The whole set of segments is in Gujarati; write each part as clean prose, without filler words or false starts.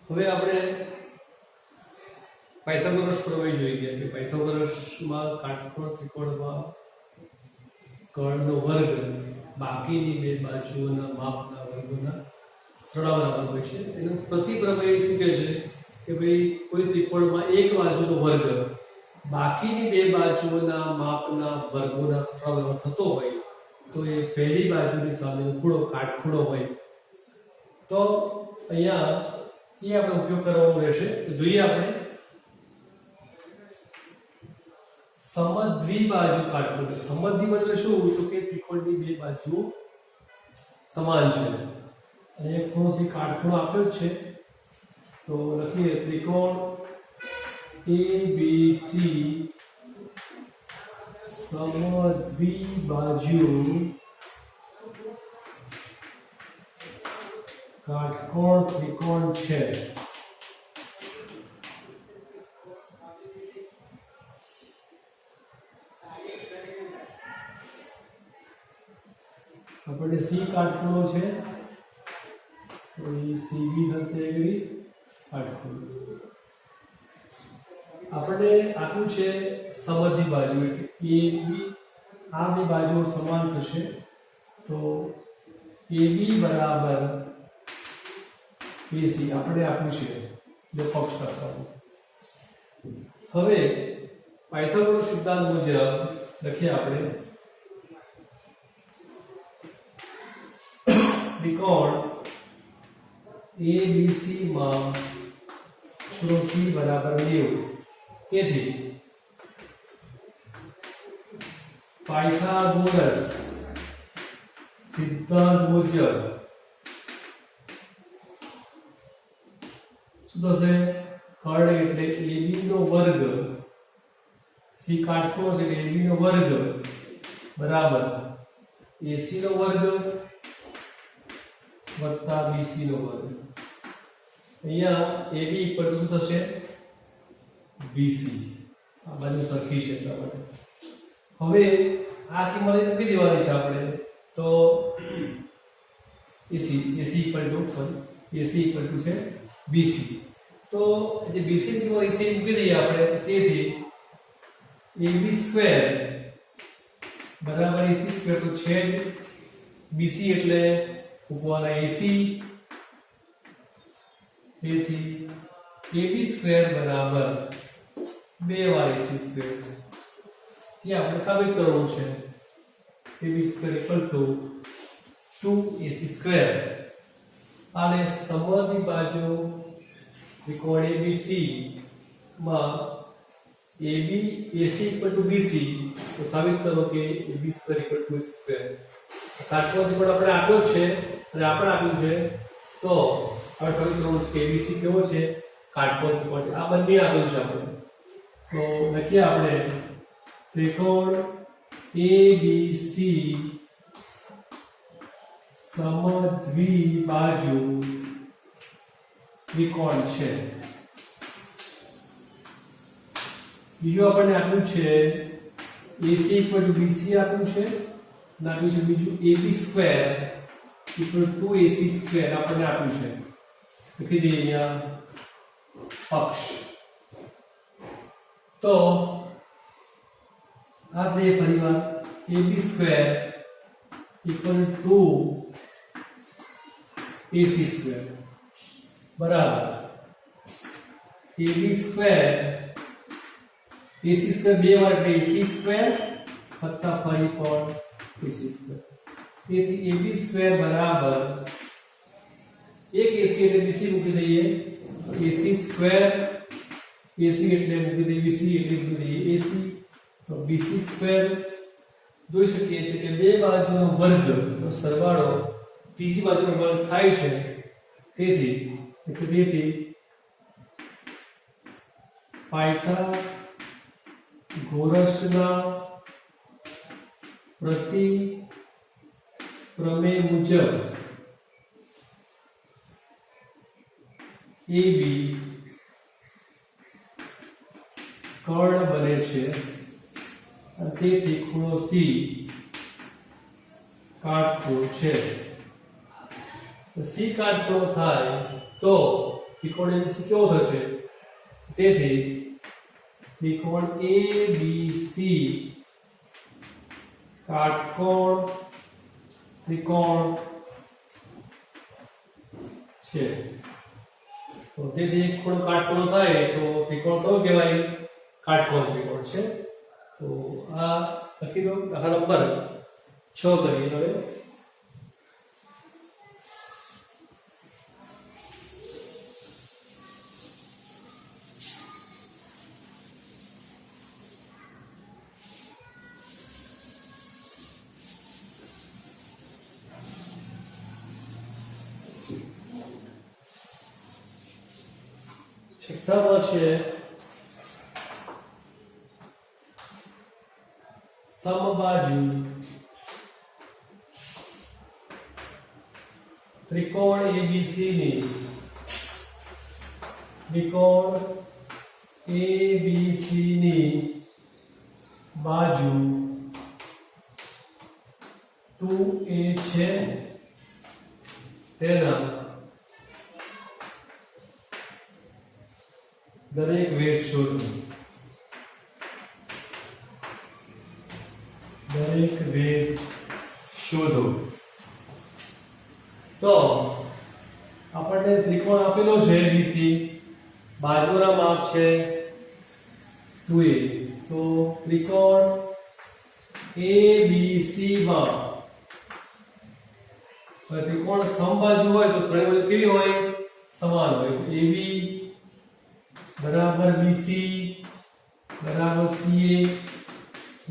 હવે આપણે પાયથાગોરસ પ્રમેય જોઈએ કે પાયથાગોરસમાં કાટખૂણ ત્રિકોણમાં કર્ણનો વર્ગ બાકીની બે બાજુઓના માપના વર્ગોના સરવાળા હોય છે. એનો પ્રતિપ્રમેય શું કહે છે કે ભાઈ કોઈ ત્રિકોણમાં એક બાજુનો વર્ગ બાકીની બે બાજુઓના માપના વર્ગોના સરવાળો થતો હોય તો એ પહેલી બાજુની સામેનો ખૂણો કાટખૂણો હોય. તો અહીંયા એ આપણે ઉપયોગ કરવાનો રહેશે. તો જોઈએ આપણે સમદ્વિબાજુ કાટખૂણો. સમદ્વિ એટલે શું? તો કે ત્રિકોણની બે બાજુઓ સમાન છે અને એક ખૂણો છે કાટખૂણો આપ્યો જ છે. તો લખીએ ત્રિકોણ ABC સમદ્વિબાજુ કાટકોણ ત્રિકોણ છે. આપણે સી કાટખૂણો છે તો એ CB થશે એવી કાટખૂણો. આપણે આપ્યું છે સમદ્વિ બાજુ એટલે AB આ બે બાજુઓ સમાન થશે તો AB બરાબર AC આપણે આપ્યું છે જો પક્ષ રાખવાનું. હવે પાયથાગોરસ સિદ્ધાંત મુજબ લખીએ આપણે ત્રિકોણ ABC માં ખૂણો C બરાબર 90. તેથી પાયથાગોરસ સિદ્ધાંત મુજબ શું થશે? કર્ણ એટલે AB નો વર્ગ, C કાટખૂણો છે એટલે AB નો વર્ગ બરાબર AC નો વર્ગ વત્તા BC નો વર્ગ. અહીંયા AB ઇક્વલ ટુ શું થશે? BC. આ બાજુ સરખી છે એટલા માટે. હવે આ કિંમત મૂકી દેવાની છે આપણે. તો AC ઇક્વલ ટુ છે BC. તો જે BC ની કિંમત છે મૂકી દઈએ આપણે. તેથી AB² બરાબર AC² તો છે જ. BC એટલે ઉપવાના AC. તેથી AB² બરાબર 2 વાર AC². જે આપણે સાબિત કરવું છે AB² = 2AC². અને સમદ્વિ બાજુ ત્રિકોણ ABC માં AB AC = BC તો સાબિત કરો કે AB² = AC². કાટખૂણો ત્રિકોણ આપણે આપ્યો છે અને આપણે આપ્યું છે તો આપણે સાબિત કરવું છે કે ABC કેવો છે? કાટખૂણો ત્રિકોણ છે. આ બંને આપ્યું છે આપણે. તો લખીએ આપણે ત્રિકોણ ABC સમદ્વિબાજુ ત્રિકોણ છે. બીજું આપણને આપ્યું છે AC = BC આપ્યું છે. નાખ્યું છે બીજું AB² = 2AC² આપણને આપ્યું છે. લખી દઈએ અહીંયા પક્ષ. તો આ દે ફરીવાર AB² = 2AC² બરાબર AB² AC² બે વાર એટલે AC² વત્તા ફરી પણ AC². તેથી AB² બરાબર એક AC એટલે BC મૂકી દઈએ AC² AC એટલે મૂકી દઈએ BC એટલે મૂકી દઈએ AC. તો BC² જોઈ શકીએ છીએ કે બે બાજુનો વર્ગનો સરવાળો ત્રીજી બાજુનો વર્ગ થાય છે. તેથી પાયથાગોરસના પ્રતિપ્રમેય મુજબ AB કર્ણ બને છે અને તેથી ખૂણો C કાટખૂણો છે. C કાટખૂણો થાય તો ત્રિકોણ ABC કેવો થશે? તેથી ત્રિકોણ ABC કાટકોણ ત્રિકોણ છે. તો તેથી એક ખૂણો કાટકોણ થાય તો ત્રિકોણ કયો કહેવાય? કાટકોણ ત્રિકોણ છે. તો આ લખી દો. દાખલા નંબર 6 કરીએ હવે. છઠ્ઠામાં છે સમબાજુ ત્રિકોણ ABC ની બાજુ 2A છે. તેના દરેક વેધ શોધો. તો આપણને ત્રિકોણ આપેલો છે ABC, બાજુના માપ છે 2A. તો ત્રિકોણ ABC માં ત્રિકોણ સમબાજુ હોય તો ત્રણ બાજુ કેવી હોય? સમાન હોય. તો AB बराबर BC बराबर CA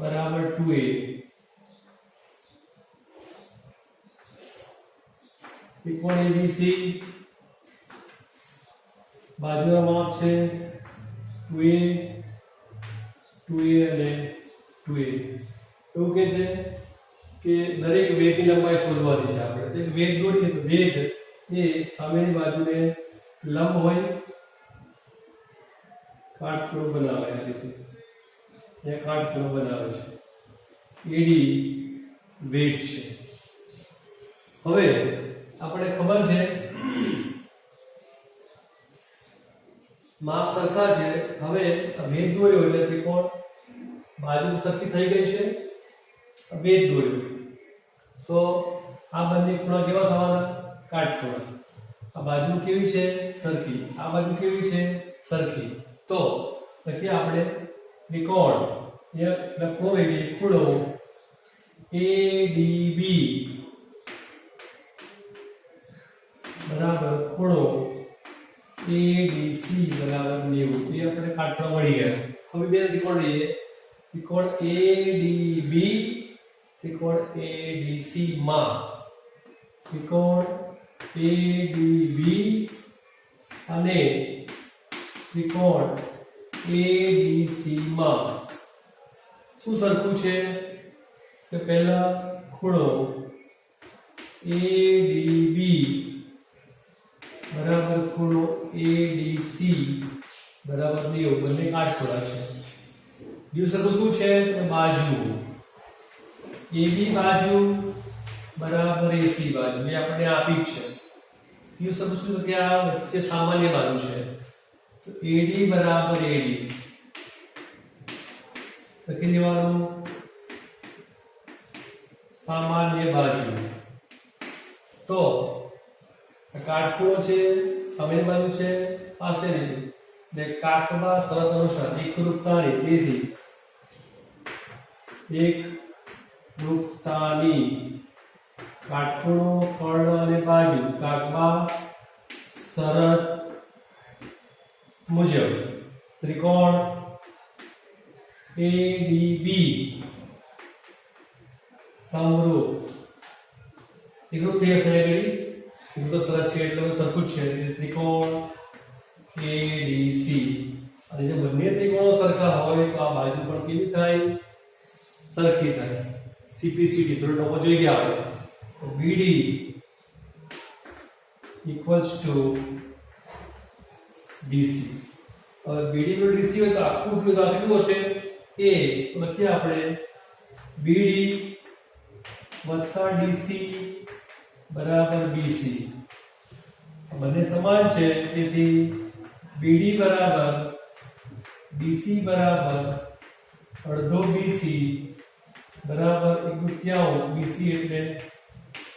बराबर 2A. त्रिकोण ABC बाजुना माप છે 2A અને 2A. એવું કે છે કે દરેક વેધની લંબાઈ શોધવાની છે આપણે. તો વેધ દોરીએ તો વેધ એ સામેની બાજુને લંબ હોય, કાટખૂણો બનાવે. આ રીતે એ કાટખૂણો બનાવે છે. AD વેધ છે. હવે આપણે ખબર છે માપ સરખા છે. હવે વેધ દોર્યો એટલે ત્રિકોણ બાજુ સરખી થઈ ગઈ છે. વેધ દોર્યો તો આ બંને ખૂણા કેવા થવાના? કાટખૂણા. આ બાજુ કેવી છે? સરખી. આ બાજુ કેવી છે? સરખી. તો લખીએ આપણે ત્રિકોણ ખૂણો ADB બરાબર ખૂણો ADC બરાબર 90. એ આપણે કાટખૂણા મળી ગયા. હવે બે ત્રિકોણ લઈએ. ત્રિકોણ ADB ત્રિકોણ ADC માં ત્રિકોણ ADB અને ત્રિકોણ ABC માં શું સરખું છે? કે પહેલા ખૂણો ADB બરાબર ખૂણો ADC બરાબર 90. બંને કાટખૂણા છે. બીજું સરખું શું છે? તો બાજુ AB બાજુ બરાબર AC બાજુ. એ આપણે આપી જ છે. બીજું સરખું શું કે આ વચ્ચે સામાન્ય બાજુ છે. તો AD બરાબર AD લખી દેવાનું. સામાન્ય બાજુ. તો કાટખૂણો છે, સામેની બાજુ છે, પાસેની. ને કાકબા શરત અનુસાર એકરૂપતાની. તેથી એકરૂપતાની કાટખૂણો, કર્ણ અને બાજુ કાકબા શરત મુજબ ત્રિકોણ ADB સમરૂપ એકરૂપ થઈ જશે. આગળ તો શરત છે એટલે સરખું જ છે. ત્રિકોણ ADC. અને જો બંને ત્રિકોણો સરખા હોય તો આ બાજુ પણ કેવી થાય? સરખી થાય. CPCT થોડો ટોપો જોઈ ગયા આપણે. તો BD equals to DC. હવે BD નો DC હોય તો આખું ફ્લુ તો કેટલું હશે? A. તો લખીએ આપણે BD વત્તા DC બરાબર BC. બંને સમાન છે તેથી BD બરાબર BC બરાબર અડધો BC બરાબર 1/3 BC એટલે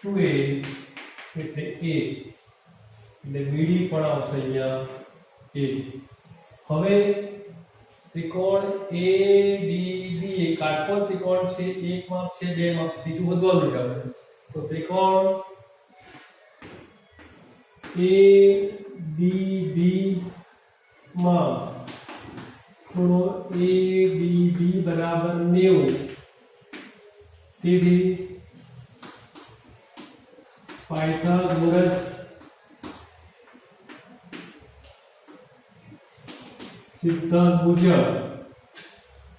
2A એટલે A એટલે BD પણ આવશે અહીંયા A. હવે ત્રિકોણ ADB એ કાટકોણ ત્રિકોણ છે, એક માપ છે, બે માપ છે, બીજું વધવાનું છે આપણે. તો ત્રિકોણ ADB માં ખૂણો ADB બરાબર 90 તેથી પાયથાગોરસ સિદ્ધાંત મુજબ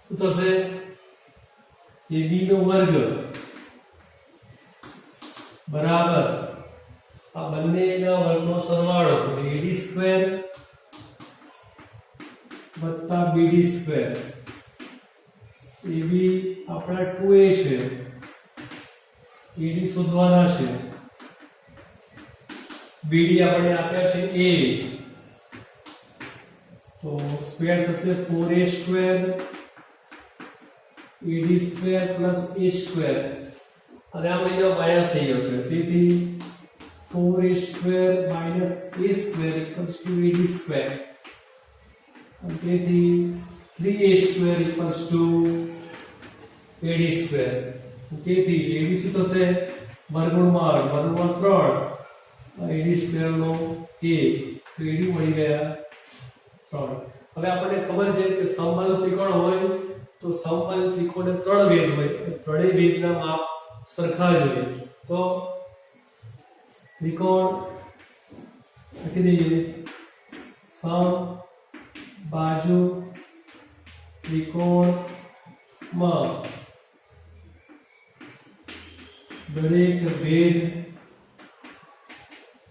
શું થશે? AB નો વર્ગ બરાબર આ બંનેના વર્ગનો સરવાળો એટલે AD સ્ક્વેર વત્તા BD સ્ક્વેર. AB આપણા 2A છે, AD શોધવાના છે, BD આપણે આપ્યા છે A, તો સ્ક્વેર થશે 4A square AD square plus A square અને આ મહિનો માઈનસ થઈ જશે તેથી 4A square minus A square equals to AD square અને તેથી 3A square equals to AD square. તેથી AD શું થશે? વર્ગમૂળમાં 3 AD સ્ક્વેર નો A, તો AD મળી ગયા 3. હવે આપણને ખબર છે કે સમબાહુ ત્રિકોણ હોય તો સમબાહુ ત્રિકોણને 3 ભેદ હોય, ત્રણેય ભેદના માપ સરખા જ હોય. તો ત્રિકોણ લખી દઈએ સમબાજુ ત્રિકોણમાં દરેક ભેદ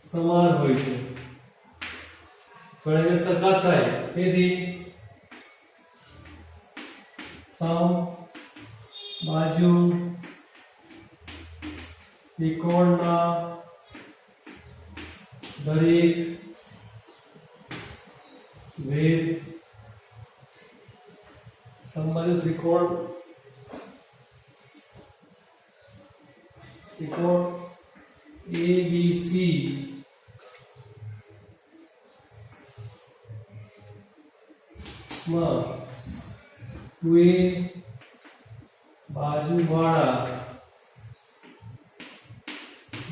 સમાન હોય છે, ત્રણેય સરખા થાય તેથી સમબાજુ ત્રિકોણના દરેક ભેદ સમબાજુ ત્રિકોણ ABC માં 2A બાજુવાળા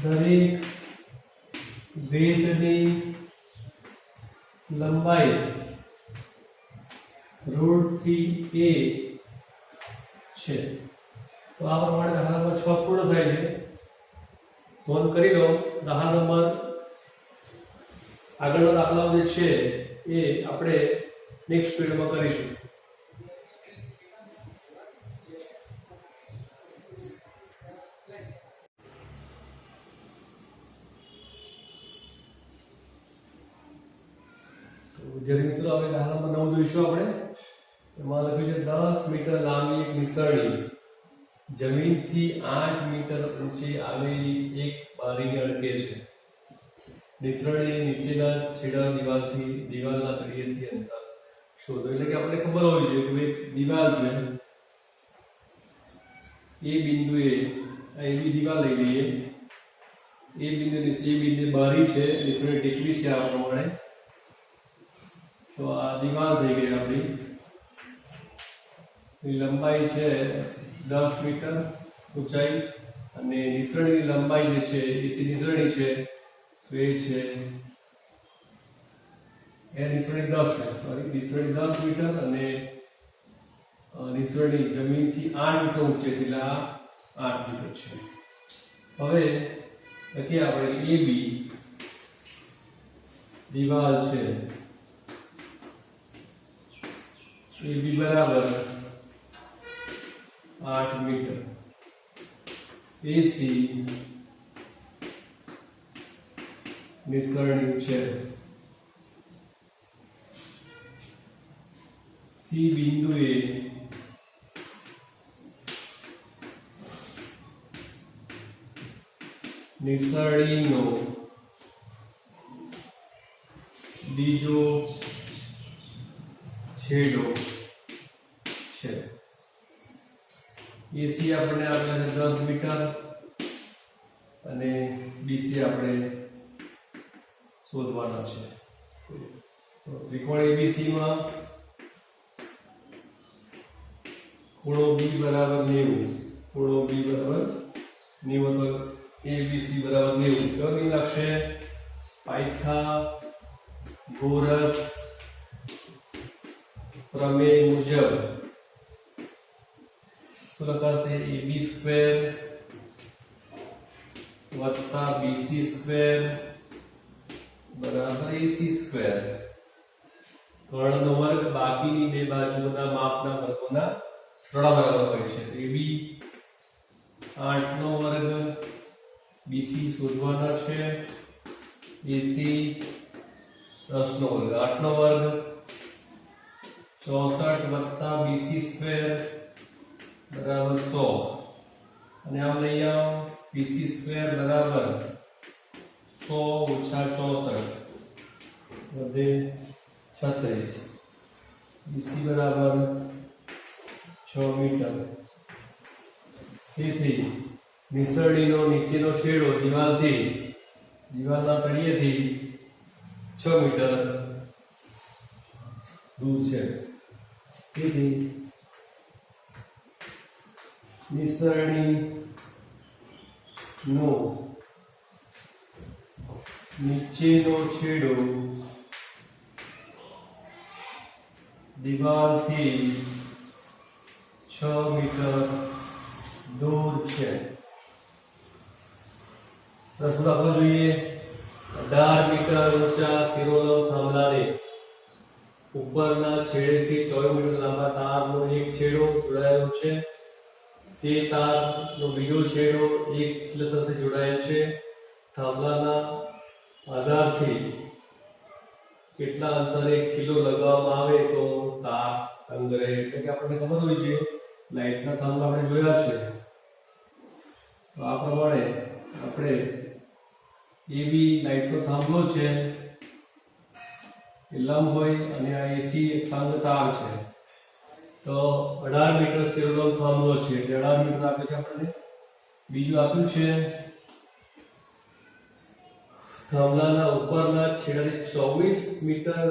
દરેક ભેદની લંબાઈ √3A છે. તો આ પ્રમાણે દાખલા નંબર 6 પૂર્ણ થાય છે. નોંધ કરી લો. દાખલા નંબર આગળનો દાખલાઓ જે છે એ આપણે નેક્સ્ટ પીરિયડમાં કરીશું. તો વિદ્યાર્થી મિત્રો હવે દાખલા નંબર 9 જોઈશું આપણે. એમાં લખ્યું છે 10 મીટર લાંબી એક નિસરણી જમીનથી 8 મીટર ઊંચી આવેલી એક બારીને અડકે છે. નિસરણી નીચેના છેડા દિવાલના તળિયેથી અંતર શોધો. એટલે કે આપણે ખબર હોવી જોઈએ કે એક દિવાલ છે, એ બિંદુએ આ એવી દિવાલ લઈ લઈએ, એ બિંદુ બારી છે, નિસરણી ટેકવી છે આ પ્રમાણે. તો આ દિવાલ થઈ ગઈ આપણી. લંબાઈ છે 10 મીટર ઊંચાઈ અને નિસરણીની લંબાઈ જે છે એ નિસરણી છે તો એ છે નિસરણી 10 છે, સોરી નિસરણી 10 મીટર અને નિસરણી જમીનથી 8 મીટર ઊંચે છે એટલે આ 8 મીટર છે. હવે લખીએ આપણે AB દિવાલ છે, AB બરાબર 8 મીટર, AC નિસરણી છે, C બિંદુએ નિસરણીનો બીજો છેડો છે. એસી આપણે આપેલા છે 10 મીટર અને બીસી આપણે શોધવાના છે. તો ત્રિકોણ એબીસી માં ખૂણો બી બરાબર 90, ખૂણો બી બરાબર 90 તો એબીસી બરાબર 90. કયો લાગશે? પાયથાગોરસ પ્રમેય મુજબ શું લખાશે? AB સ્ક્વેર વત્તા BC સ્ક્વેર બરાબર AC સ્ક્વેર. કર્ણનો વર્ગ બાકીની બે બાજુના માપના વર્ગોના સરવાળા બરાબર હોય છે. AB 8 નો વર્ગ, BC શોધવાના છે, AC 10 નો વર્ગ. 8 નો વર્ગ 64 વત્તા BC સ્ક્વેર બરાબર 100 અને આમ લઈ આવો BC સ્ક્વેર બરાબર 100 ઓછા 64 વધે 36. BC બરાબર 6 મીટર. તેથી નિસરણીનો નીચેનો છેડો દિવાલના તળિયેથી 6 મીટર દૂર છે. તેથી નિસરણીનો નીચેનો છેડો દિવાલથી 6 મીટર દૂર છે. પ્રશ્ન દાખલો જોઈએ. 18 મીટર ઊંચા શિરોલંબ થાંભલાને ઉપરના છેડેથી 14 મીટર લાંબા તારનો એક છેડો જોડાયેલો છે. તે તારનો બીજો છેડો એક ખીલા સાથે જોડાયેલ છે. થાંભલાના આધારથી કેટલા અંતરે ખીલો લગાવવામાં આવે તો તાર તંગ રહે. એટલે કે આપણને ખબર હોવી જોઈએ, લાઇટના થાંભલા આપણે જોયા છે. તો આ પ્રમાણે આપણે AB લાઇટનો થાંભલો છે એ લંબ હોય અને આ AC એક તંગ તાર છે. તો 18 મીટર શિરોલંબ થાંભલો છે એટલે 18 મીટર આપે છે આપણને. બીજું આપ્યું છે થાંભલાના ઉપરના છેડાથી 24 મીટર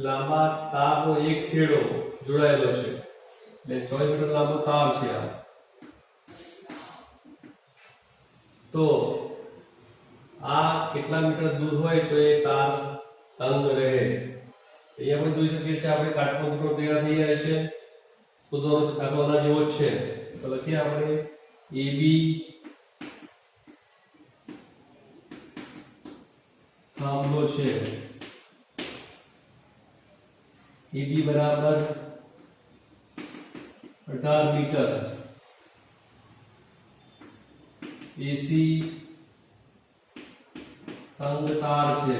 લાંબા તારનો એક છેડો જોડાયેલો છે. એટલે 24 મીટર લાંબો તાર છે આ. તો આ કેટલા મીટર દૂર હોય તો એ તાર તંગ રહે. અહીંયા આપણે જોઈ શકીએ છીએ આપણે કાટખૂણો ત્રિકોણ તૈયાર થઈ જાય છે. તો દાખલો આના જેવો જ છે. તો લખીએ આપણે AB થાંભલો છે. AB બરાબર 18 મીટર. AC તંગ તાર છે.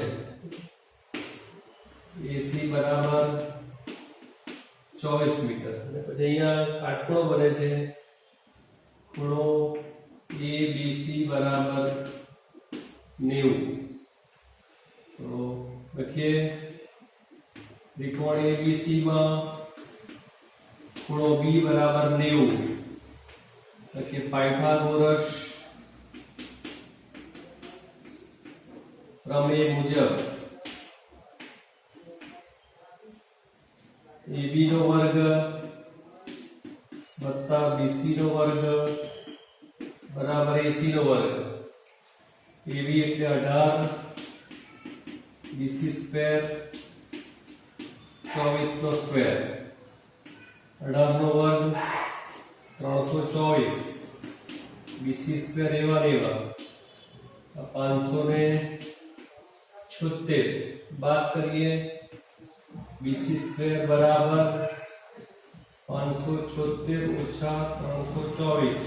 AC બરાબર 24 મીટર. અને પછી અહીંયા કાટખૂણો બને છે. ખૂણો ABC બરાબર 90. તો લખીએ ત્રિકોણ ABC માં ખૂણો B બરાબર 90. લખીએ પાયથાગોરસ પ્રમેય મુજબ AB નો વર્ગ વત્તા BC નો વર્ગ બરાબર AC નો વર્ગ. AB એટલે 18, BC સ્ક્વેર 24 નો સ્ક્વેર. 18 નો વર્ગ 324, BC સ્ક્વેર એવા ને એવા 576 બાદ કરીએ. BC સ્ક્વેર બરાબર 576 ઓછા 324.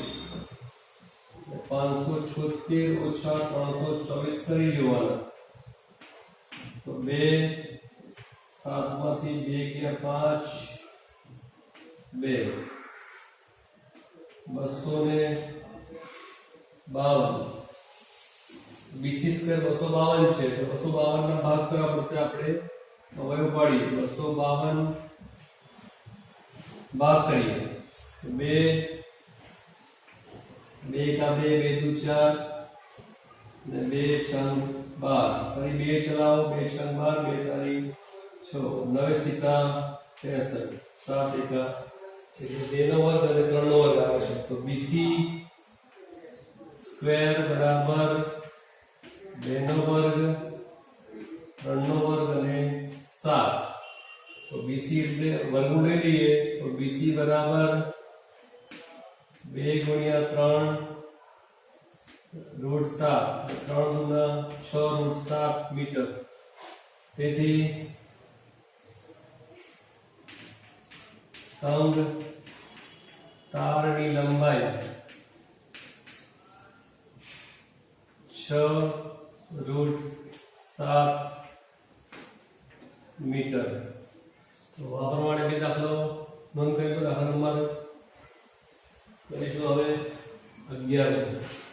576 ઓછા 324 કરી જોવાના. તો 2 7 માંથી 2 ગયા 5 2 252 બીસી સ્ક્વેર 252 છે તો 252 ના ભાગ કરવા પડશે આપણે અવયવ પાડીએ 252 ભાગ કરીએ તો 2 કા 2 2 દુ 4 ને 2 છંગ 12 ફરી 2 ચલાવો 2 છંગ 12 2 તારી 6 9 સિક્કા 63 7 એકા એટલે 2 નો વર્ગ અને 3 નો વર્ગ આવે છે તો બીસી સ્ક્વેર બરાબર 2 નો વર્ગ 3 નો વર્ગ અને 7 તો બીસી એટલે વર્ગમૂળ લઈ લઈએ તો બીસી બરાબર 2 ગુણ્યા 3 રૂટ 7 3 ગુણ્યા 6 રૂટ 7 મીટર તેથી તંગ તારની લંબાઈ 6 રૂટ 7 મીટર તો આ પ્રમાણે બે દાખલો નોંધ કર્યો દાખલા નંબર કરીશું હવે 11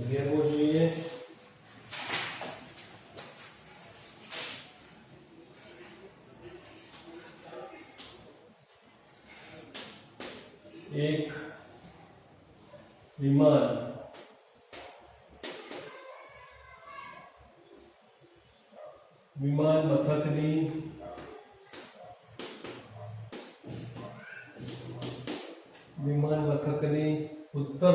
લેવો જોઈએ એક વિમાન મથકની ઉત્તર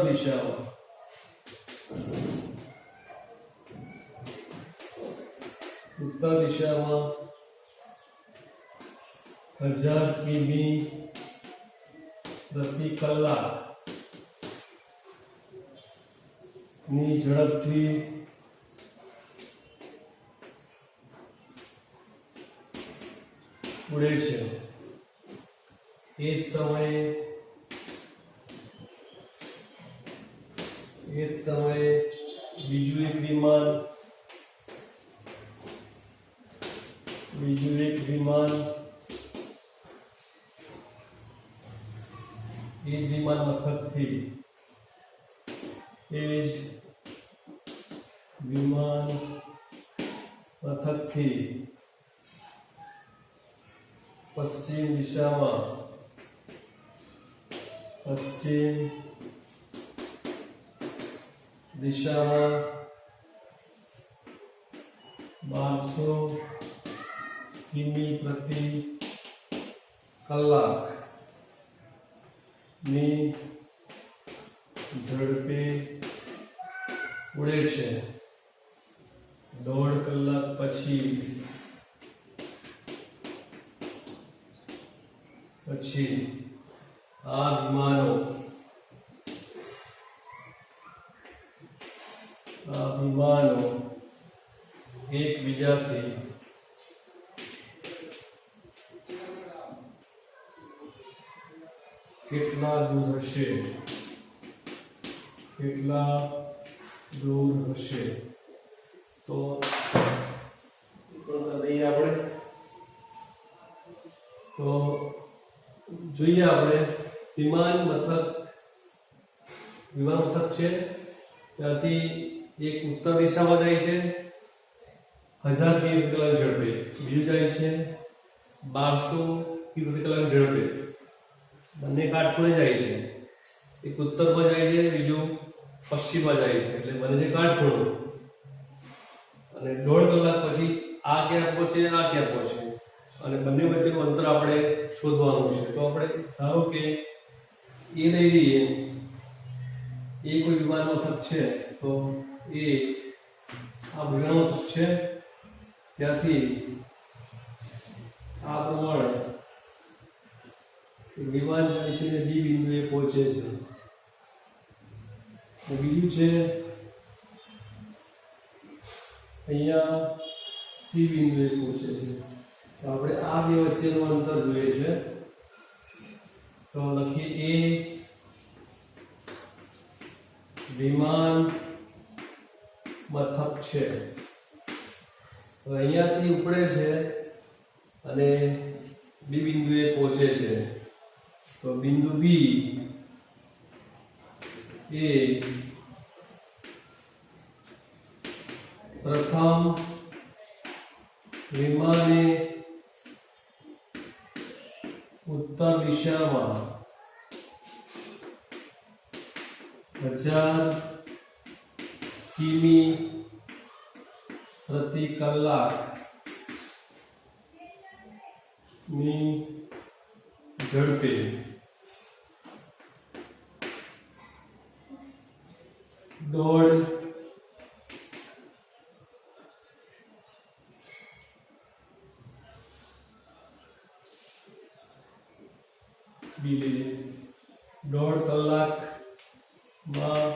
દિશામાં હજાર કિમી પ્રતિ કલાક ની ઝડપથી ઉડે છે એ જ સમયે બીજું એક વિમાન એ જ વિમાન મથકથી પશ્ચિમ દિશામાં 1200 કિમી પ્રતિ કલાક ની ઝડપે ઉડે છે 1.5 કલાક પછી આ વિમાનો એકબીજાથી કેટલા દૂર હશે તો લઈએ આપણે તો જોઈએ આપણે વિમાન મથક છે ત્યાંથી એક ઉત્તર દિશામાં જાય છે 1000 કિમી પ્રતિ કલાક ઝડપે બીજું જાય છે 1200 કિમી પ્રતિ કલાક ઝડપે બંને કાટખૂણે જાય છે એક ઉત્તરમાં જાય છે બીજું પશ્ચિમમાં જાય છે એટલે બંને છે કાટખૂણો અને 1.5 કલાક પછી આ ક્યાં પહોંચે આ ક્યાં પહોંચે અને બંને વચ્ચેનું અંતર આપણે શોધવાનું છે તો આપણે ધારો કે એ લઈ લઈએ એ કોઈ વિમાન મથક છે તો એ આ વિમાન મથક છે ત્યાંથી આ પ્રમાણે વિમાન જાય છે બી બિંદુએ પહોંચે છે બીજું છે અહીંયા સી બિંદુએ પહોંચે છે તો આપણે આ બે વચ્ચેનું અંતર જોઈએ છે તો લખીએ એ વિમાન મથક છે. તો અહીંયાથી ઉપડે છે અને બી બિંદુએ પહોંચે છે. તો બિંદુ બી એ પ્રથમ વિમાને ઉત્તર દિશામાં 1000 કિમી પ્રતિ કલાક ની ઝડપે દોડ કલાકમાં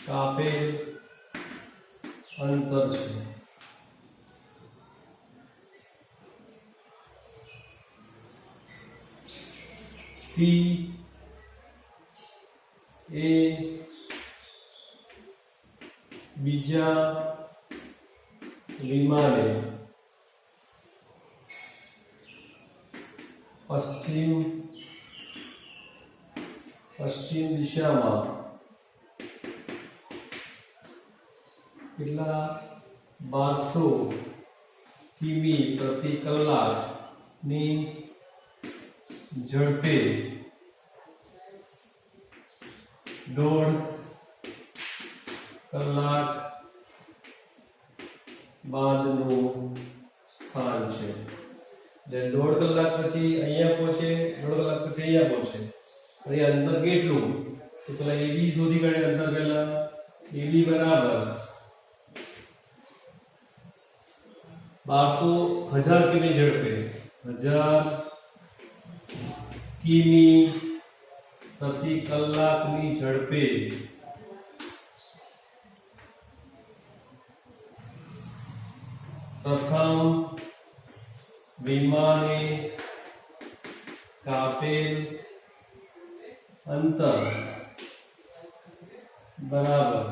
કાપેલ અંતર છે. સી એ બીજા વિમાને પશ્ચિમ દિશામાં કેટલા 1200 કિમી પ્રતિ કલાકની ઝડપે દોઢ કલાક બાદનું સ્થાન છે. એટલે દોઢ કલાક પછી અહીંયા પહોંચે, દોઢ કલાક પછી અહીંયા પહોંચે. અને અંતર કેટલું? તો પેલા એબી શોધી કાઢે અંતર. પહેલા એબી બરાબર 1000 કિમી ઝડપે 1000 કિમી પ્રતિ કલાકની ઝડપે પ્રથમ વિમાને કાપેલ અંતર બરાબર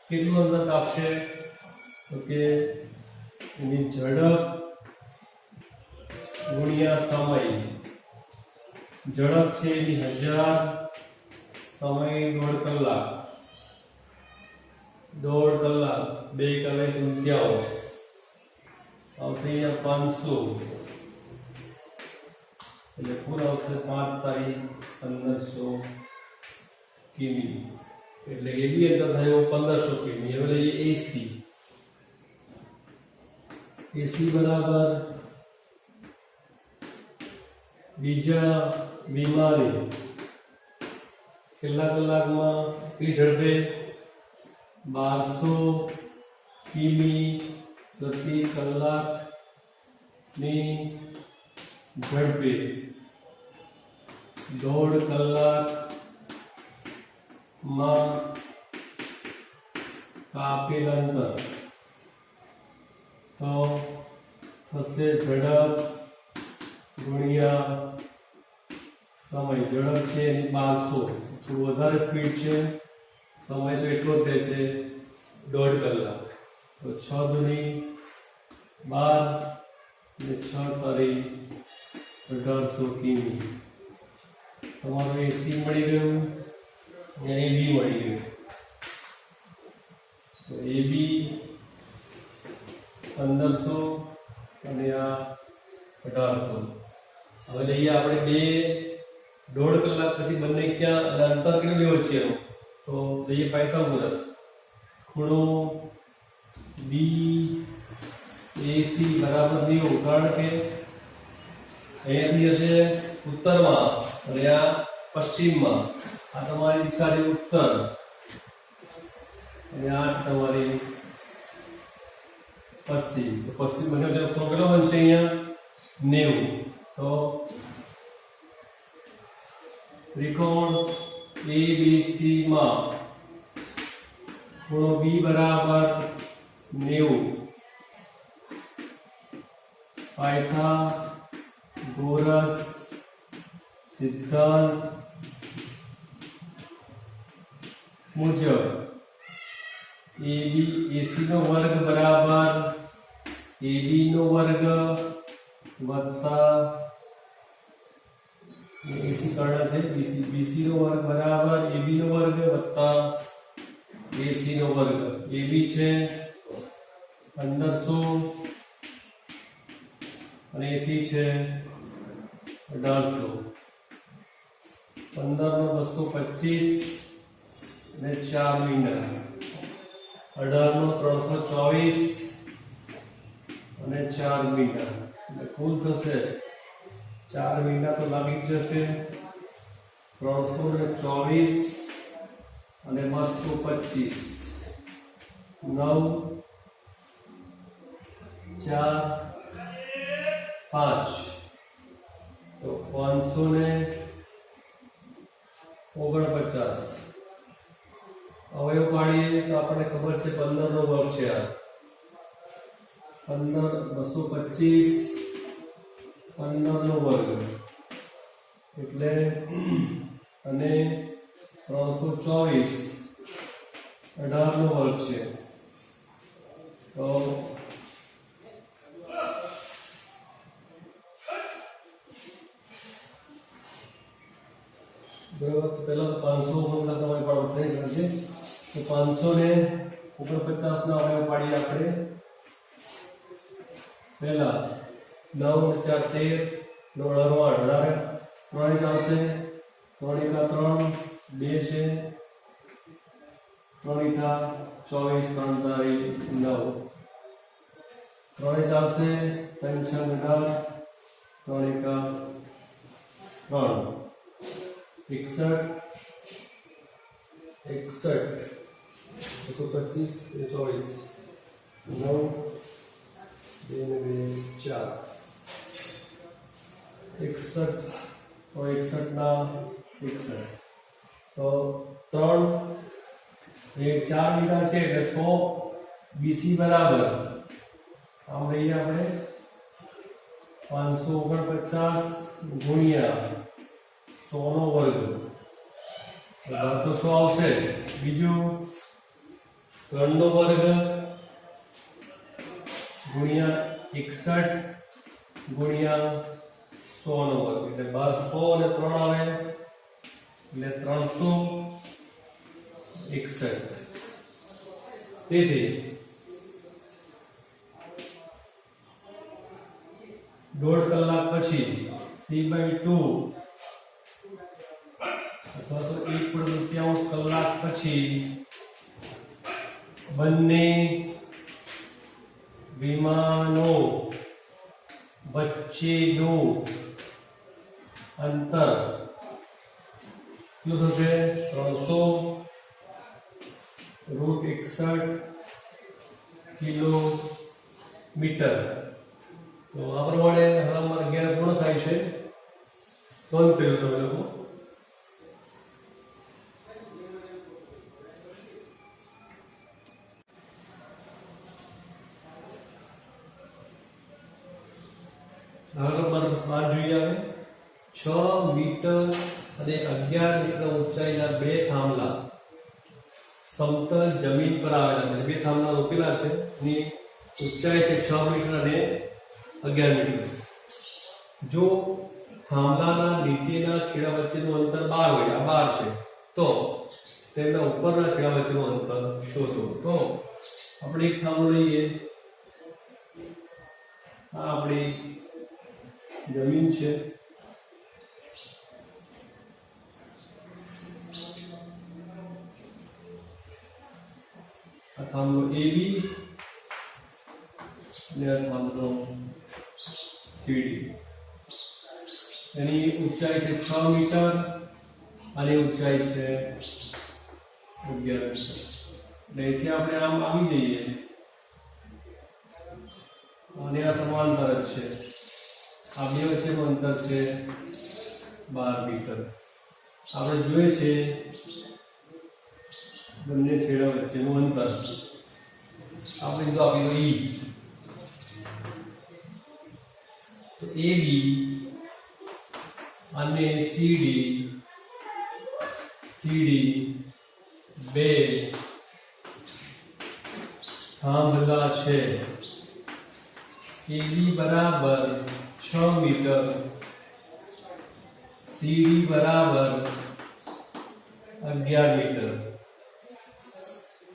કેટલું અંતર કાપશે? તો કે એની ઝડપ ગુણ્યા સમય. ઝડપ છે એની 1000, સમય 1.5 કલાક. 1.5 કલાક 2 કલાક 33 આવશે અહીંયા 500. એટલે કુલ આવશે 5 તારીખ 1500 કિમી. એટલે એ બી અંતર થયો 1500 કિમી. હવે લઈએ એસી. એસી બરાબર બીજા વિમાને કેટલા કલાકમાં કેટલી ઝડપે? 1200 કિમી પ્રતિ કલાકની ઝડપે 1.5 કલાકમાં કાપેલ અંતર. તો થશે ઝડપ ગુણ્યા સમય. ઝડપ છે એની 1200, થોડું વધારે સ્પીડ છે. સમય તો એટલો જ દે છે 1.5 કલાક. તો 6 દુની 12 અને 6 તારી 1800 કિમી. તમારું એસી મળી ગયું અને એબી મળી ગયું. તો એબી 1500 અને આ 1800. હવે લઈએ આપણે 1.5 કલાક પછી બંને ક્યાં અને અંતર કેટલું લેવું છે? તો લઈએ પાયથાગોરસ. ખૂણો BAC બરાબર 90. કારણ કે અહીંયાથી હશે ઉત્તરમાં અને આ પશ્ચિમમાં. આ તમારી દિશા છે ઉત્તર અને આ તમારી પશ્ચિમ. તો પશ્ચિમ બંને ખૂણો કેટલો બનશે? અહીંયા 90. તો ત્રિકોણ ABC માં ખૂણો B બરાબર 90. પાયથાગોરસ સિદ્ધાંત મુજબ AC નો વર્ગ બરાબર AB નો વર્ગ વત્તા AC કર્ણ છે BC નો વર્ગ બરાબર AB નો વર્ગ વત્તા AC નો વર્ગ. AB છે 1500 અને AC છે 1800. 15 નો 225 અને 4 મહિના. 18 નો 324 અને 4 મહિના. એટલે કુલ થશે 4 મહિના તો લાગી જ જશે. 324 અને 225 9 4 5 તો 549. અવયવ પાડીએ તો આપણને ખબર છે 15 નો વર્ગ છે. આ 15 225 15 નો વર્ગ એટલે અને 324 18 નો વર્ગ છે. તો બરાબર, પહેલા 549 તમારી પાસે થઈ જશે. તો 500 ને 49 ના અવયવ પાડીએ આપણે. પહેલા 9 4 13 9 18 3 ચાલશે. 3 એકા 3 2 છે. 3 એકા 24 3 તારી 9 3 ચાલશે. 3 6 18 3 એકા 3 61 225 24 9 2 ને 4 61 તો 61 ના 61 તો 3 એ 4 મીટર છે એટલે 100 BC બરાબર આમ લઈએ આપણે 549 ગુણ્યા 100 નો વર્ગ તો 100 આવશે. બીજું 3 નો વર્ગ ગુણ્યા 61 ગુણ્યા 100 નો વર્ગ એટલે 1200 અને 3 આવે એટલે 361. તેથી 1.5 કલાક પછી 3/2 અથવા તો 1/2 કલાક પછી બંને વિમાનો વચ્ચેનું અંતર કેટલું થશે? 300√61 કિલોમીટર. તો આ પ્રમાણે હવે અમારે 11 પૂર્ણ થાય છે. નોંધ કર્યું તમે લોકો. નંબર 12 જોઈએ આવે 6 મીટર અને 11 મીટર ઊંચાઈના બે થાંભલા સમતલ જમીન પર આવેલા છે. બે થાંભલા રોકેલા છે. એની ઊંચાઈ છે 6 મીટર અને 11 મીટર. જો થાંભલાના નીચેના છેડા વચ્ચેનું અંતર 12 હોય, આ 12 છે, તો તેમના ઉપરના છેડા વચ્ચેનું અંતર શોધો. તો આપણે એક થાંભલો લઈએ. આ આપણી જમીન છે. આ થાંભલો AB અને આ થાંભલો CD. એની ઊંચાઈ છે 6 મીટર અને ઊંચાઈ છે 11 મીટર. એટલે અહીંથી આપણે આમ આવી જઈએ અને આ સમાંતર જ છે. આ બે વચ્ચેનું અંતર છે 12 મીટર. આપણે જોઈએ છે બંને છેડા વચ્ચેનું અંતર. આપણે જો આપી દો E, તો AB અને સીડી બે થાંભલા છે. એબી બરાબર 6 મીટર, સીડી બરાબર 11 મીટર.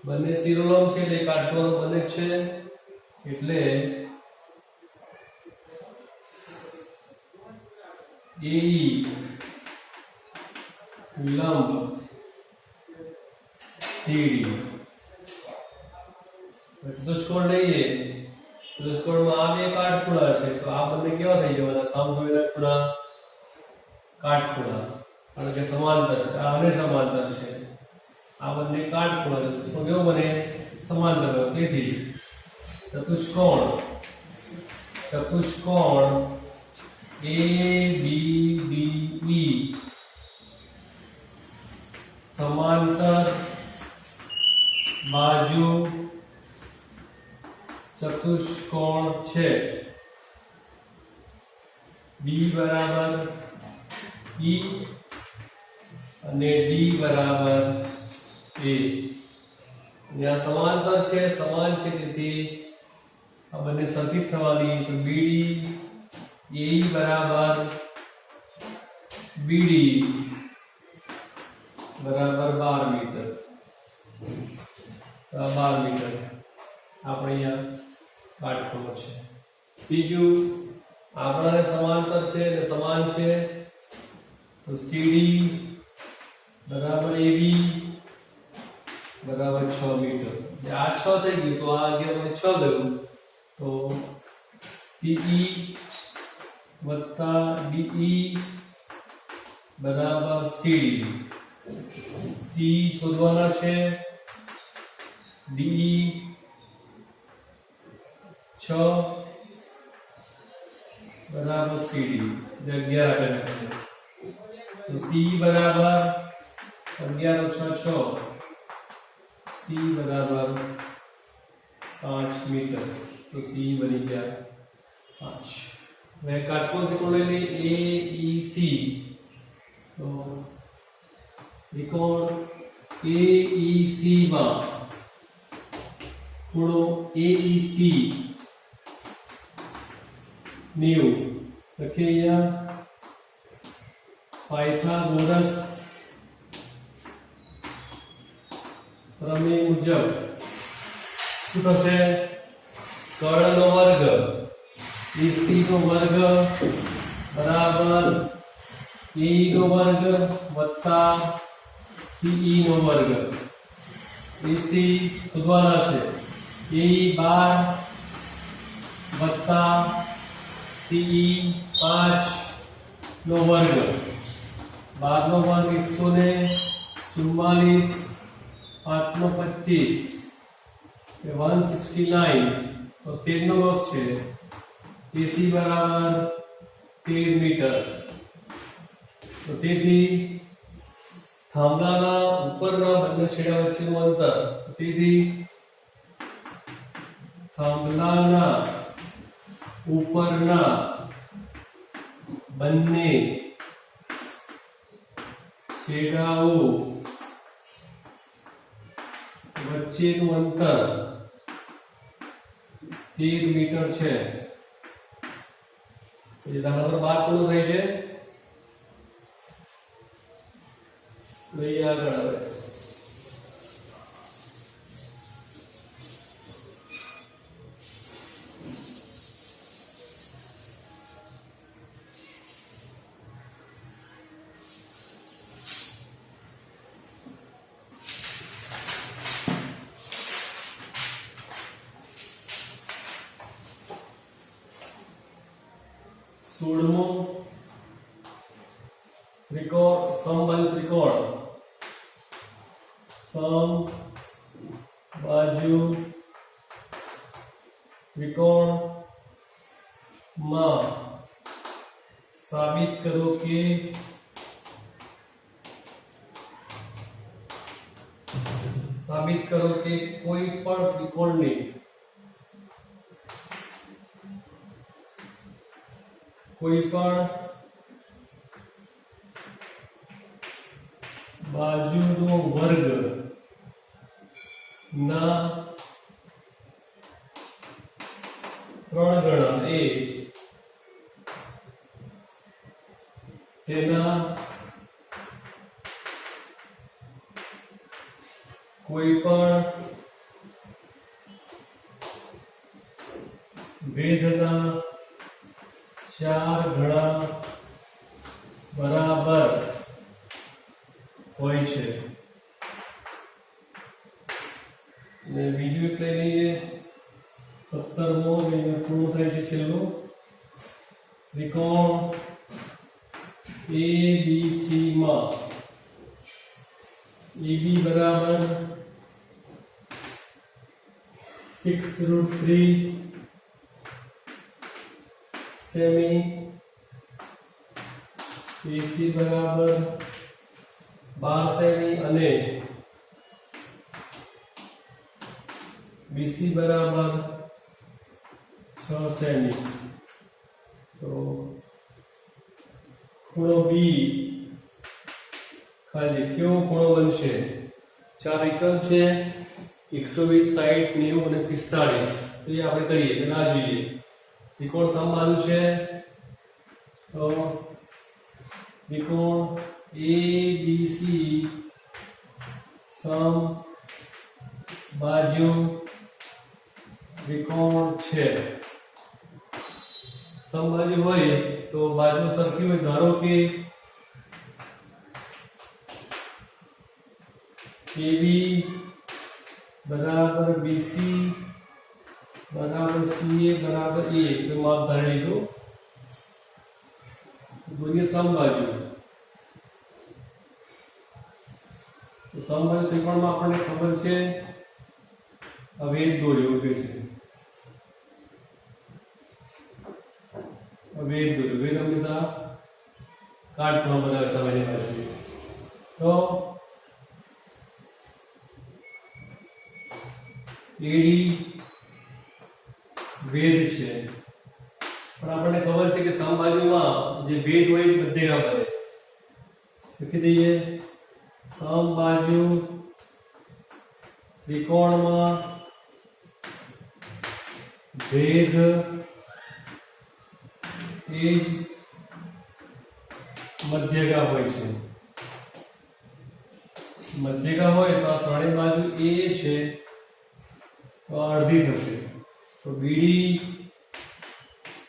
બંને શિરોલંબ છે એટલે કાટકોણ બને છે, એટલે AE લંબ CD. ચતુષ્કોણ લઈએ, ચતુષ્કોણમાં આ બે કાટખૂણા છે, તો આ બંને કેવા થઈ જવાના? સામસામેના ખૂણા કાટખૂણા, કારણ કે સમાંતર છે. આ અને સમાંતર છે, આ બંને કાટખૂણા છે, તો કેવો બને? સમાંતર. તેથી ચતુષ્કોણ ABDE સમાંતર બાજુ ચતુષ્કોણ છે. B બરાબર E અને D બરાબર A. અહીંયા સમાંતર છે, સમાન છે, તેથી આ બંને સરખી થવાની. તો BD AE બરાબર BD બરાબર 12 મીટર. તો 12 મીટર આપણે અહીંયા કાટખૂણો છે. બીજું, આપણાને સમાંતર છે અને સમાન છે, તો CD બરાબર AB બરાબર 6 મીટર. આ 6 થઈ ગયું, તો આ 11 માંથી 6 ગયું, તો CE વત્તા DE બરાબર CD. C શોધવાના છે, DE 6 બરાબર CD, 11 આપેલા છે. તો C બરાબર 11 ઓછા 6, C બરાબર 5 મીટર. તો C બની ગયા 5. હવે કાટકોણ ત્રિકોણ લઈ લઈએ AEC. તો ત્રિકોણ AEC માં ખૂણો AEC 90. લખીએ અહીંયા પાયથાગોરસ પ્રમેય મુજબ શું થશે? કર્ણનો વર્ગ AC નો વર્ગ બરાબર AE નો વર્ગ વત્તા CE નો વર્ગ. AC શોધવાના છે, AE 12 વત્તા CE 5 નો વર્ગ. 12 નો વર્ગ 144, 5 નો 25 એ 169, તો 13 નો વર્ગ છે. AC બરાબર 13 મીટર. તો તેથી થાંભલાના ઉપરના બંને છેડા વચ્ચેનું અંતર, તેથી થાંભલાના ઉપરના બંને છેડાઓ વચ્ચેનું અંતર 13 મીટર છે. એ દાખલા પર 12 પૂર્ણ થાય છે. લઈએ આગળ. હવે સોળમો ત્રિકોણ, સમબાજુ ત્રિકોણ, સમબાજુ ત્રિકોણમાં સાબિત કરો કે કોઈ પણ ત્રિકોણની કોઈ પણ બાજુનો વર્ગ ના 3 ગણા એ તેના કોઈ પણ ભેદના 4 ગણા બરાબર હોય છે. ને બીજું એક લઈ લઈએ 17મો અહીંયા પૂર્ણ થાય છે છેલ્લો ત્રિકોણ ABC માં AB બરાબર 6√3 સેમી, AC બરાબર 12 સેમી અને BC બરાબર 6 સેમી. તો ખૂણો B ખાલી કેવો ખૂણો બનશે? 4 વિકલ્પ છે 120, 60, 90 અને 45. તો એ આપણે કરીએ એટલે આ જોઈએ. ત્રિકોણ સમબાજુ છે તો ત્રિકોણ ABC સમબાજુ ત્રિકોણ છે. સમબાજુ હોય તો બાજુ સરખી હોય. ધારો કે AB બરાબર BC બરાબર CA બરાબર A તો માપ ધારી લીધું. જોઈએ સમબાજુ. તો સમબાજુ ત્રિકોણમાં આપણને ખબર છે આ વેધ દોર્યો કે છે. વેધ દોર્યો. વેધ હંમેશા કાટખૂણો બનાવે સામેની બાજુ. તો AD વેધ છે પણ આપણને ખબર છે કે સમબાજુમાં જે વેધ હોય એ બધે ના બને. લખી દઈએ સમબાજુ ત્રિકોણમાં ભેદ એ જ મધ્યગા હોય છે. મધ્યગા હોય તો આ ત્રણેય બાજુ A છે તો આ અડધી થશે. તો BD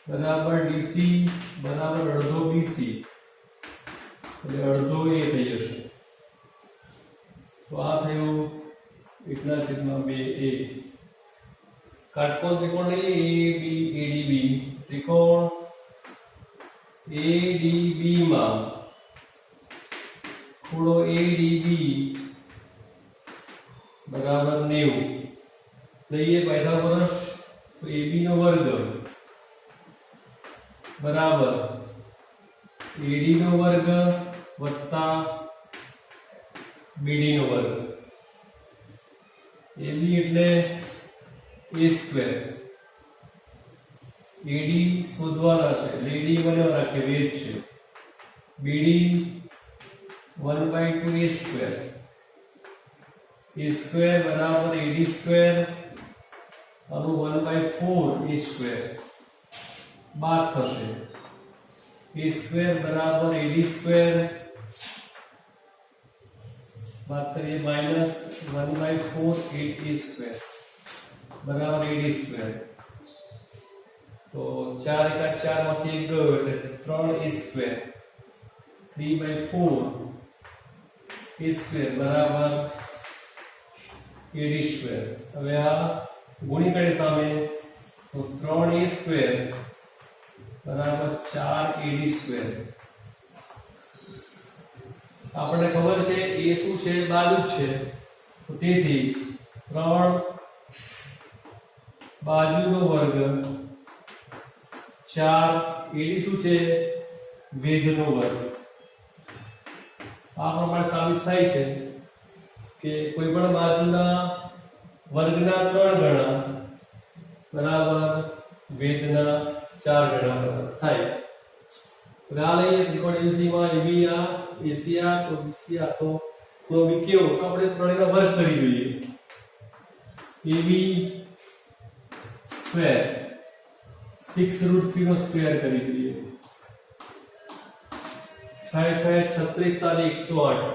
બરાબર DC બરાબર અડધો BC એટલે અડધો A થઈ જશે. તો આ થયું 1/2A. કાટકોણ ત્રિકોણ લઈએ ADB. ત્રિકોણ ADB માં ખૂણો ADB બરાબર 90 લઈએ પાયથાગોરસ. તો AB નો વર્ગ બરાબર AD નો વર્ગ વત્તા BD નો વર્ગ. AB એટલે A સ્ક્વેર. AD શોધવાના છે એટલે AD બનાવવા રાખીએ વેધ છે. BD 1/2 A square. A square બરાબર AD સ્ક્વેર આનું 1/4 A સ્ક્વેર બાદ થશે. A સ્ક્વેર બરાબર AD સ્ક્વેર બાદ કરીએ માઈનસ 1/4 8A સ્ક્વેર બરાબર AD સ્ક્વેર. તો 4 × 4 માંથી 1 ગયો એટલે 3A સ્ક્વેર 3/4 A સ્ક્વેર બરાબર AD સ્ક્વેર. હવે આ ગુણી કરે સામે તો 3A સ્ક્વેર બરાબર 4AD સ્ક્વેર. આપણને ખબર છે એ શું છે? બાજુ જ છે. તો તેથી 3 બાજુનો વર્ગ 4 AD શું છે? વેધનો વર્ગ. આ પ્રમાણે સાબિત થાય છે કે કોઈ પણ બાજુના વર્ગના 3 ગણા બરાબર વેધના 4 ગણા થાય. હવે આ લઈએ ત્રિકોણ ABC માં AB આ AC આ તો BC આ તો ખૂણો બી કેવો તો આપણે ત્રણેયના વર્ગ કરી જોઈએ AB સ્ક્વેર 6√3 નો સ્ક્વેર કરી જોઈએ 6 6 36 તાલી 108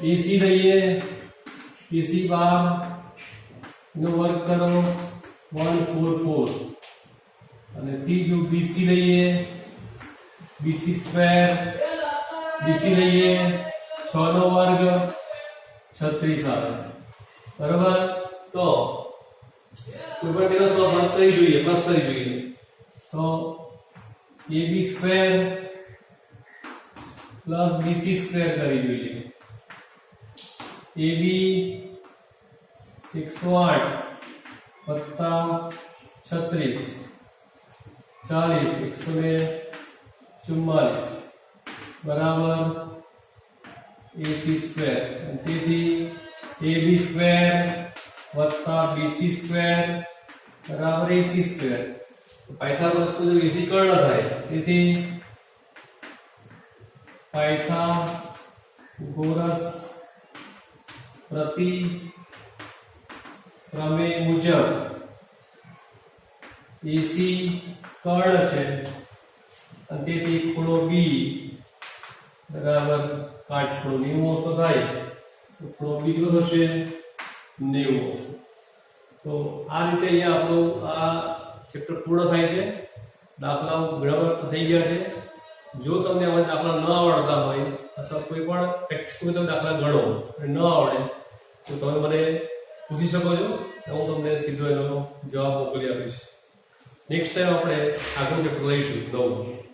AC લઈએ AC બાર નો વર્ગ કરો 144 અને ત્રીજું BC લઈએ BC સ્ક્વેર BC લઈએ 6 નો વર્ગ 36 આવે બરાબર તો કોઈ પણ તેનો સ્વભાગ કરી જોઈએ પ્લસ કરી જોઈએ તો AB square plus BC square કરી જોઈએ AB 108 વત્તા 36 40 144 બરાબર AC સ્ક્વેર તેથી AB સ્ક્વેર વત્તા BC સ્ક્વેર બરાબર AC સ્ક્વેર પાયથાગોરસનો જો AC કર્ણ થાય તેથી પાયથાગોરસ પ્રતિ પ્રમેય મુજબ AC કર્ણ છે અને તેથી ખૂણો B બરાબર કાટખૂણો 90 તો થાય તો ખૂણો B કેટલો થશે 90 તો આ રીતે અહીંયા આપણું આ ચેપ્ટર પૂર્ણ થાય છે દાખલાઓ ઘણા બધા થઈ ગયા છે જો તમને આવા દાખલા ન આવડતા હોય અથવા કોઈ પણ પ્રેક્ટિસમાં તમે દાખલા ગણો અને ન આવડે તો તમે મને પૂછી શકો છો હું તમને સીધો એનો જવાબ મોકલી આપીશ નેક્સ્ટ ટાઈમ આપણે આગળ ચેપ્ટર લઈશું નવું